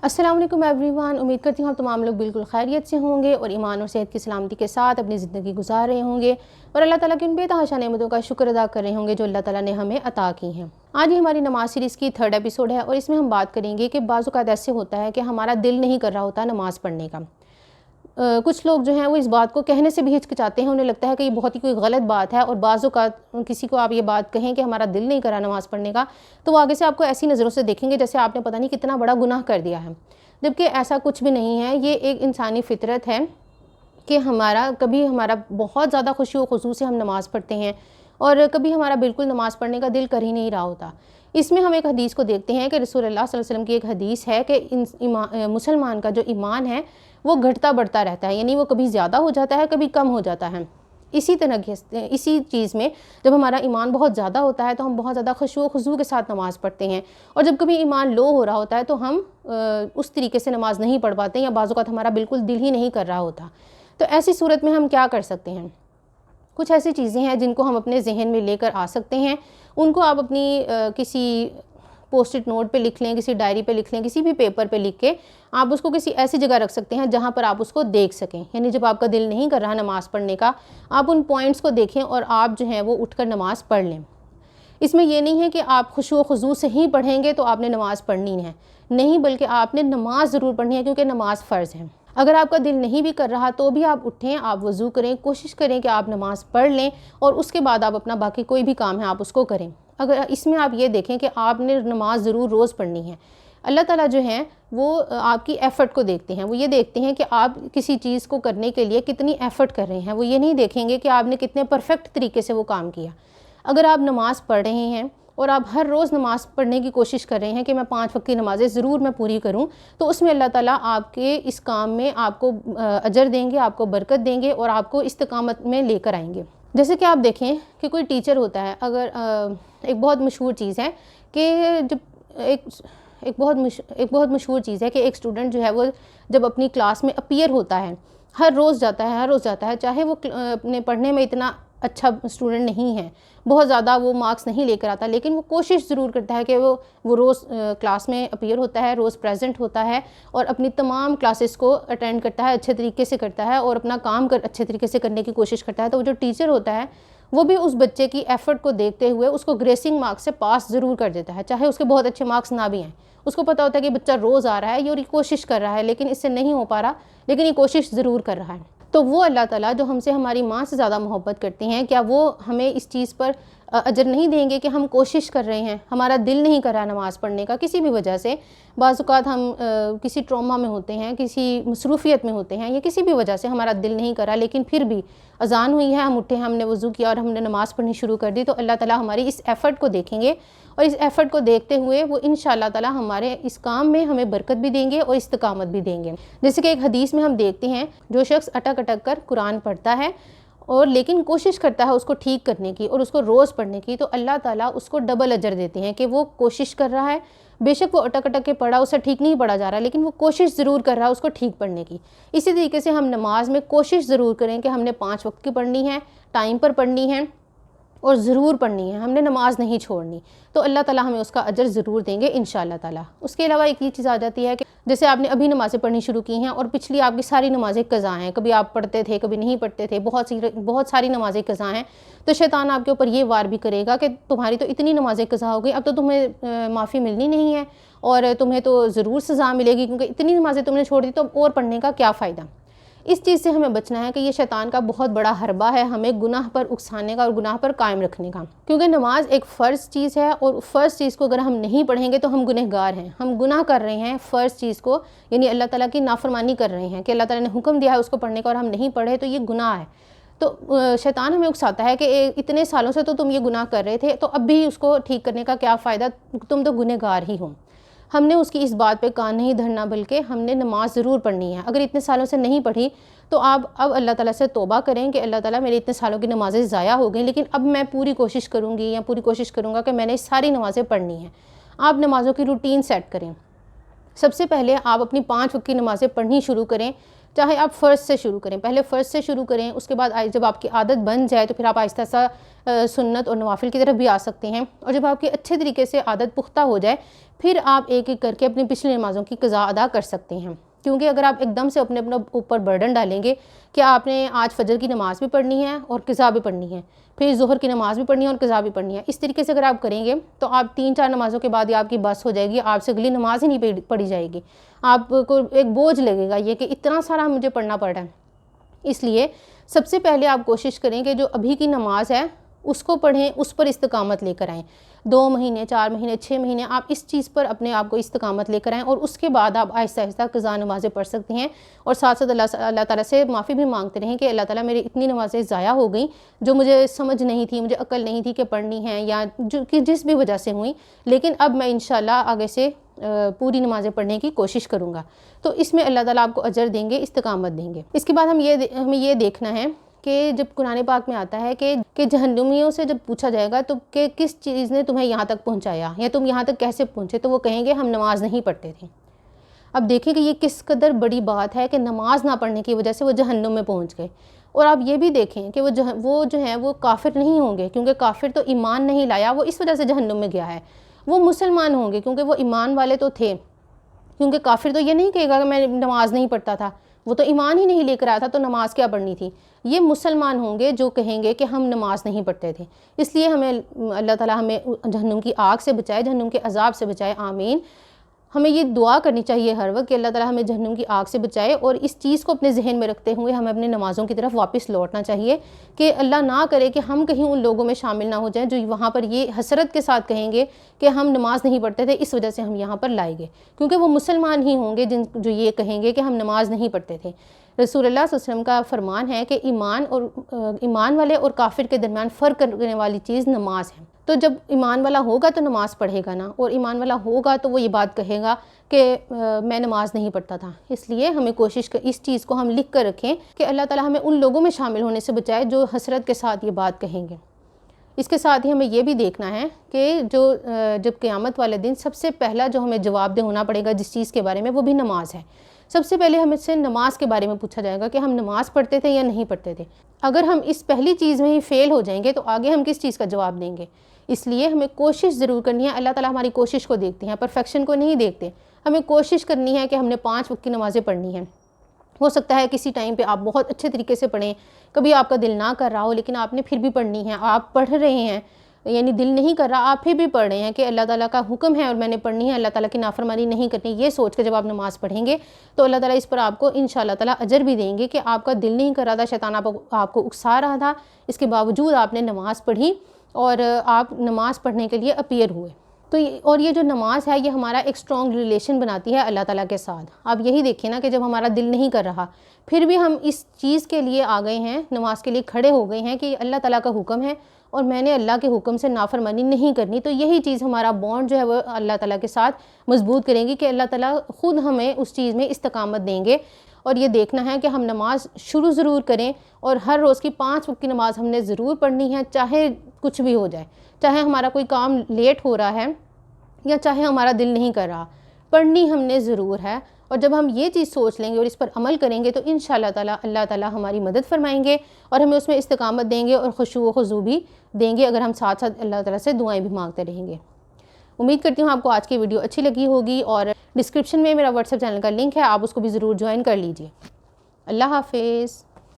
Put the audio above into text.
السلام علیکم ایوریون، امید کرتی ہوں آپ تمام لوگ بالکل خیریت سے ہوں گے اور ایمان اور صحت کی سلامتی کے ساتھ اپنی زندگی گزار رہے ہوں گے اور اللہ تعالیٰ کی ان بے تحاشا نعمتوں کا شکر ادا کر رہے ہوں گے جو اللہ تعالیٰ نے ہمیں عطا کی ہیں۔ آج ہی ہماری نماز سیریز کی 3rd ایپیسوڈ ہے اور اس میں ہم بات کریں گے کہ بعض اوقات ایسے ہوتا ہے کہ ہمارا دل نہیں کر رہا ہوتا نماز پڑھنے کا۔ کچھ لوگ جو ہیں وہ اس بات کو کہنے سے بھی ہچکچاتے ہیں، انہیں لگتا ہے کہ یہ بہت ہی کوئی غلط بات ہے، اور بعض اوقات کسی کو آپ یہ بات کہیں کہ ہمارا دل نہیں کرا نماز پڑھنے کا تو وہ آگے سے آپ کو ایسی نظروں سے دیکھیں گے جیسے آپ نے پتہ نہیں کتنا بڑا گناہ کر دیا ہے، جبکہ ایسا کچھ بھی نہیں ہے۔ یہ ایک انسانی فطرت ہے کہ کبھی ہمارا بہت زیادہ خشوع و خضوع سے ہم نماز پڑھتے ہیں اور کبھی ہمارا بالکل نماز پڑھنے کا دل کر ہی نہیں رہا ہوتا۔ اس میں ہم ایک حدیث کو دیکھتے ہیں کہ رسول اللہ صلی اللہ علیہ وسلم کی ایک حدیث ہے کہ مسلمان کا جو ایمان ہے وہ گھٹتا بڑھتا رہتا ہے، یعنی وہ کبھی زیادہ ہو جاتا ہے کبھی کم ہو جاتا ہے۔ اسی چیز میں جب ہمارا ایمان بہت زیادہ ہوتا ہے تو ہم بہت زیادہ خشوع و خضوع کے ساتھ نماز پڑھتے ہیں، اور جب کبھی ایمان لو ہو رہا ہوتا ہے تو ہم اس طریقے سے نماز نہیں پڑھ پاتے یا بعض اوقات ہمارا بالکل دل ہی نہیں کر رہا ہوتا۔ تو ایسی صورت میں ہم کیا کر سکتے ہیں؟ کچھ ایسی چیزیں ہیں جن کو ہم اپنے ذہن میں لے کر آ سکتے ہیں۔ ان کو آپ اپنی کسی پوسٹ اٹ نوٹ پہ لکھ لیں، کسی ڈائری پہ لکھ لیں، کسی بھی پیپر پہ لکھ کے آپ اس کو کسی ایسی جگہ رکھ سکتے ہیں جہاں پر آپ اس کو دیکھ سکیں، یعنی جب آپ کا دل نہیں کر رہا نماز پڑھنے کا آپ ان پوائنٹس کو دیکھیں اور آپ جو ہیں وہ اٹھ کر نماز پڑھ لیں۔ اس میں یہ نہیں ہے کہ آپ خشوع و خضوع سے ہی پڑھیں گے تو آپ نے نماز پڑھنی ہے، نہیں، بلکہ آپ نے نماز ضرور پڑھنی ہے کیونکہ نماز فرض ہے۔ اگر آپ کا دل نہیں بھی کر رہا تو بھی آپ اٹھیں، آپ وضو کریں، کوشش کریں کہ آپ نماز پڑھ لیں اور اس کے بعد آپ اپنا باقی کوئی بھی کام ہے آپ اس کو کریں۔ اگر اس میں آپ یہ دیکھیں کہ آپ نے نماز ضرور روز پڑھنی ہے، اللہ تعالیٰ جو ہیں وہ آپ کی ایفرٹ کو دیکھتے ہیں، وہ یہ دیکھتے ہیں کہ آپ کسی چیز کو کرنے کے لیے کتنی ایفرٹ کر رہے ہیں، وہ یہ نہیں دیکھیں گے کہ آپ نے کتنے پرفیکٹ طریقے سے وہ کام کیا۔ اگر آپ نماز پڑھ رہے ہیں اور آپ ہر روز نماز پڑھنے کی کوشش کر رہے ہیں کہ میں 5 وقت کی نمازیں ضرور میں پوری کروں، تو اس میں اللہ تعالیٰ آپ کے اس کام میں آپ کو اجر دیں گے، آپ کو برکت دیں گے اور آپ کو استقامت میں لے کر آئیں گے۔ جیسے کہ آپ دیکھیں کہ کوئی ٹیچر ہوتا ہے، اگر ایک بہت مشہور چیز ہے کہ ایک بہت مشہور چیز ہے کہ ایک اسٹوڈنٹ جو ہے وہ جب اپنی کلاس میں اپیئر ہوتا ہے، ہر روز جاتا ہے، چاہے وہ اپنے پڑھنے میں اتنا اچھا اسٹوڈنٹ نہیں ہے، بہت زیادہ وہ مارکس نہیں لے کر آتا، لیکن وہ کوشش ضرور کرتا ہے کہ وہ روز کلاس میں اپیئر ہوتا ہے، روز پریزنٹ ہوتا ہے اور اپنی تمام کلاسز کو اٹینڈ کرتا ہے، اچھے طریقے سے کرتا ہے اور اپنا کام اچھے طریقے سے کرنے کی کوشش کرتا ہے۔ تو وہ جو ٹیچر ہوتا ہے وہ بھی اس بچے کی ایفرٹ کو دیکھتے ہوئے اس کو گریسنگ مارکس سے پاس ضرور کر دیتا ہے، چاہے اس کے بہت اچھے مارکس نہ بھی آئیں۔ اس کو پتہ ہوتا ہے کہ بچہ روز آ رہا ہے اور یہ کوشش کر رہا ہے لیکن اس سے نہیں ہو پا رہا، لیکن یہ کوشش ضرور کر رہا ہے۔ تو وہ اللہ تعالیٰ جو ہم سے ہماری ماں سے زیادہ محبت کرتے ہیں، کیا وہ ہمیں اس چیز پر اجر نہیں دیں گے کہ ہم کوشش کر رہے ہیں، ہمارا دل نہیں کر رہا نماز پڑھنے کا کسی بھی وجہ سے؟ بعض اوقات ہم کسی ٹراما میں ہوتے ہیں، کسی مصروفیت میں ہوتے ہیں یا کسی بھی وجہ سے ہمارا دل نہیں کرا، لیکن پھر بھی اذان ہوئی ہے، ہم اٹھے، ہم نے وضو کیا اور ہم نے نماز پڑھنی شروع کر دی، تو اللہ تعالیٰ ہماری اس ایفرٹ کو دیکھیں گے اور اس ایفرٹ کو دیکھتے ہوئے وہ انشاءاللہ تعالیٰ ہمارے اس کام میں ہمیں برکت بھی دیں گے اور استقامت بھی دیں گے۔ جیسے کہ ایک حدیث میں ہم دیکھتے ہیں جو شخص اٹک اٹک کر قرآن پڑھتا ہے اور لیکن کوشش کرتا ہے اس کو ٹھیک کرنے کی اور اس کو روز پڑھنے کی، تو اللہ تعالیٰ اس کو ڈبل اجر دیتے ہیں کہ وہ کوشش کر رہا ہے، بے شک وہ اٹک اٹک کے پڑھا، اسے ٹھیک نہیں پڑھا جا رہا، لیکن وہ کوشش ضرور کر رہا ہے اس کو ٹھیک پڑھنے کی۔ اسی طریقے سے ہم نماز میں کوشش ضرور کریں کہ ہم نے 5 وقت کی پڑھنی ہے، ٹائم پر پڑھنی ہے اور ضرور پڑھنی ہے، ہم نے نماز نہیں چھوڑنی، تو اللہ تعالیٰ ہمیں اس کا اجر ضرور دیں گے انشاءاللہ تعالیٰ۔ اس کے علاوہ ایک یہ چیز آ جاتی ہے کہ جیسے آپ نے ابھی نمازیں پڑھنی شروع کی ہیں اور پچھلی آپ کی ساری نمازیں قضا ہیں، کبھی آپ پڑھتے تھے کبھی نہیں پڑھتے تھے، بہت ساری نمازیں قضا ہیں، تو شیطان آپ کے اوپر یہ وار بھی کرے گا کہ تمہاری تو اتنی نمازیں قضا ہو گئی، اب تو تمہیں معافی ملنی نہیں ہے اور تمہیں تو ضرور سزا ملے گی کیونکہ اتنی نمازیں تم نے چھوڑ دی، تو اب اور پڑھنے کا کیا فائدہ؟ اس چیز سے ہمیں بچنا ہے کہ یہ شیطان کا بہت بڑا حربہ ہے ہمیں گناہ پر اکسانے کا اور گناہ پر قائم رکھنے کا، کیونکہ نماز ایک فرض چیز ہے اور فرض چیز کو اگر ہم نہیں پڑھیں گے تو ہم گنہگار ہیں، ہم گناہ کر رہے ہیں فرض چیز کو، یعنی اللہ تعالیٰ کی نافرمانی کر رہے ہیں کہ اللہ تعالیٰ نے حکم دیا ہے اس کو پڑھنے کا اور ہم نہیں پڑھے تو یہ گناہ ہے۔ تو شیطان ہمیں اکساتا ہے کہ اتنے سالوں سے تو تم یہ گناہ کر رہے تھے، تو اب بھی اس کو ٹھیک کرنے کا کیا فائدہ، تم تو گنہگار ہی ہو۔ ہم نے اس کی اس بات پہ کان نہیں دھرنا، بلکہ ہم نے نماز ضرور پڑھنی ہے۔ اگر اتنے سالوں سے نہیں پڑھی تو آپ اب اللہ تعالیٰ سے توبہ کریں کہ اللہ تعالیٰ میرے اتنے سالوں کی نمازیں ضائع ہو گئیں، لیکن اب میں پوری کوشش کروں گی یا پوری کوشش کروں گا کہ میں نے ساری نمازیں پڑھنی ہیں۔ آپ نمازوں کی روٹین سیٹ کریں، سب سے پہلے آپ اپنی 5 وقت کی نمازیں پڑھنی شروع کریں، چاہے آپ فرض سے شروع کریں، پہلے فرض سے شروع کریں، اس کے بعد جب آپ کی عادت بن جائے تو پھر آپ آہستہ آہستہ سنت اور نوافل کی طرف بھی آ سکتے ہیں، اور جب آپ کی اچھے طریقے سے عادت پختہ ہو جائے پھر آپ ایک ایک کر کے اپنی پچھلی نمازوں کی قضا ادا کر سکتے ہیں۔ کیونکہ اگر آپ ایک دم سے اپنے اوپر برڈن ڈالیں گے کہ آپ نے آج فجر کی نماز بھی پڑھنی ہے اور قضا بھی پڑھنی ہے، پھر ظہر کی نماز بھی پڑھنی ہے اور قضا بھی پڑھنی ہے، اس طریقے سے اگر آپ کریں گے تو آپ 3-4 نمازوں کے بعد ہی آپ کی بس ہو جائے گی، آپ سے اگلی نماز ہی نہیں پڑھی جائے گی، آپ کو ایک بوجھ لگے گا یہ کہ اتنا سارا مجھے پڑھنا پڑ رہا ہے۔ اس لیے سب سے پہلے آپ کوشش کریں کہ جو ابھی کی نماز ہے اس کو پڑھیں، اس پر استقامت لے کر آئیں، 2 مہینے 4 مہینے 6 مہینے آپ اس چیز پر اپنے آپ کو استقامت لے کر آئیں، اور اس کے بعد آپ آہستہ آہستہ قضا نمازیں پڑھ سکتے ہیں، اور ساتھ ساتھ اللہ تعالیٰ سے معافی بھی مانگتے رہیں کہ اللہ تعالیٰ میری اتنی نمازیں ضائع ہو گئیں جو مجھے سمجھ نہیں تھی، مجھے عقل نہیں تھی کہ پڑھنی ہیں، یا کہ جس بھی وجہ سے ہوئیں، لیکن اب میں انشاءاللہ آگے سے پوری نمازیں پڑھنے کی کوشش کروں گا۔ تو اس میں اللہ تعالیٰ آپ کو اجر دیں گے، استقامت دیں گے۔ اس کے بعد ہمیں یہ دیکھنا ہے کہ جب قرآن پاک میں آتا ہے کہ جہنمیوں سے جب پوچھا جائے گا تو کہ کس چیز نے تمہیں یہاں تک پہنچایا، یا تم یہاں تک کیسے پہنچے، تو وہ کہیں گے ہم نماز نہیں پڑھتے تھے۔ اب دیکھیں کہ یہ کس قدر بڑی بات ہے کہ نماز نہ پڑھنے کی وجہ سے وہ جہنم میں پہنچ گئے۔ اور آپ یہ بھی دیکھیں کہ وہ کافر نہیں ہوں گے، کیونکہ کافر تو ایمان نہیں لایا، وہ اس وجہ سے جہنم میں گیا ہے۔ وہ مسلمان ہوں گے کیونکہ وہ ایمان والے تو تھے، کیونکہ کافر تو یہ نہیں کہے گا کہ میں نماز نہیں پڑھتا تھا، وہ تو ایمان ہی نہیں لے کر آیا تھا، تو نماز کیا پڑھنی تھی۔ یہ مسلمان ہوں گے جو کہیں گے کہ ہم نماز نہیں پڑھتے تھے۔ اس لیے اللہ تعالیٰ ہمیں جہنم کی آگ سے بچائے، جہنم کے عذاب سے بچائے، آمین۔ ہمیں یہ دعا کرنی چاہیے ہر وقت کہ اللہ تعالیٰ ہمیں جہنم کی آگ سے بچائے، اور اس چیز کو اپنے ذہن میں رکھتے ہوئے ہمیں اپنی نمازوں کی طرف واپس لوٹنا چاہیے کہ اللہ نہ کرے کہ ہم کہیں ان لوگوں میں شامل نہ ہو جائیں جو وہاں پر یہ حسرت کے ساتھ کہیں گے کہ ہم نماز نہیں پڑھتے تھے، اس وجہ سے ہم یہاں پر لائے گئے، کیونکہ وہ مسلمان ہی ہوں گے جو یہ کہیں گے کہ ہم نماز نہیں پڑھتے تھے۔ رسول اللہ صلی اللہ علیہ وسلم کا فرمان ہے کہ ایمان والے اور کافر کے درمیان فرق کرنے والی چیز نماز ہے۔ تو جب ایمان والا ہوگا تو نماز پڑھے گا نا، اور ایمان والا ہوگا تو وہ یہ بات کہے گا کہ میں نماز نہیں پڑھتا تھا۔ اس لیے ہمیں اس چیز کو ہم لکھ کر رکھیں کہ اللہ تعالیٰ ہمیں ان لوگوں میں شامل ہونے سے بچائے جو حسرت کے ساتھ یہ بات کہیں گے۔ اس کے ساتھ ہی ہمیں یہ بھی دیکھنا ہے کہ جب قیامت والے دن سب سے پہلا جو ہمیں جواب دہ ہونا پڑے گا جس چیز کے بارے میں، وہ بھی نماز ہے۔ سب سے پہلے ہمیں سے نماز کے بارے میں پوچھا جائے گا کہ ہم نماز پڑھتے تھے یا نہیں پڑھتے تھے۔ اگر ہم اس پہلی چیز میں ہی فیل ہو جائیں گے تو آگے ہم کس چیز کا جواب دیں گے؟ اس لیے ہمیں کوشش ضرور کرنی ہے، اللہ تعالیٰ ہماری کوشش کو دیکھتے ہیں، پرفیکشن کو نہیں دیکھتے۔ ہمیں کوشش کرنی ہے کہ ہم نے 5 وقت کی نمازیں پڑھنی ہیں۔ ہو سکتا ہے کسی ٹائم پہ آپ بہت اچھے طریقے سے پڑھیں، کبھی آپ کا دل نہ کر رہا ہو، لیکن آپ نے پھر بھی پڑھنی ہے، آپ پڑھ رہے ہیں، یعنی دل نہیں کر رہا، آپ پھر بھی پڑھ رہے ہیں کہ اللہ تعالیٰ کا حکم ہے اور میں نے پڑھنی ہے، اللہ تعالیٰ کی نافرمانی نہیں کرنی۔ یہ سوچ کے جب آپ نماز پڑھیں گے تو اللہ تعالیٰ اس پر آپ کو انشاءاللہ تعالیٰ اجر بھی دیں گے کہ آپ کا دل نہیں کر رہا تھا، شیطان آپ کو اکسا رہا تھا، اس کے باوجود آپ نے نماز پڑھی اور آپ نماز پڑھنے کے لیے اپیئر ہوئے۔ تو اور یہ جو نماز ہے یہ ہمارا ایک اسٹرانگ ریلیشن بناتی ہے اللہ تعالیٰ کے ساتھ۔ آپ یہی دیکھیں نا کہ جب ہمارا دل نہیں کر رہا پھر بھی ہم اس چیز کے لیے آ گئے ہیں، نماز کے لیے کھڑے ہو گئے ہیں کہ اللہ تعالیٰ کا حکم ہے اور میں نے اللہ کے حکم سے نافرمانی نہیں کرنی، تو یہی چیز ہمارا بانڈ جو ہے وہ اللہ تعالیٰ کے ساتھ مضبوط کریں گی کہ اللہ تعالیٰ خود ہمیں اس چیز میں استقامت دیں گے۔ اور یہ دیکھنا ہے کہ ہم نماز شروع ضرور کریں، اور ہر روز کی 5 وقت کی نماز ہم نے ضرور پڑھنی ہے، چاہے کچھ بھی ہو جائے، چاہے ہمارا کوئی کام لیٹ ہو رہا ہے یا چاہے ہمارا دل نہیں کر رہا، پڑھنی ہم نے ضرور ہے۔ اور جب ہم یہ چیز سوچ لیں گے اور اس پر عمل کریں گے تو انشاءاللہ تعالیٰ اللہ تعالیٰ ہماری مدد فرمائیں گے اور ہمیں اس میں استقامت دیں گے اور خشوع و خضوع بھی دیں گے، اگر ہم ساتھ ساتھ اللہ تعالیٰ سے دعائیں بھی مانگتے رہیں گے۔ امید کرتی ہوں آپ کو آج کی ویڈیو اچھی لگی ہوگی، اور ڈسکرپشن میں میرا واٹس ایپ چینل کا لنک ہے، آپ اس کو بھی ضرور جوائن کر لیجئے۔ اللہ حافظ۔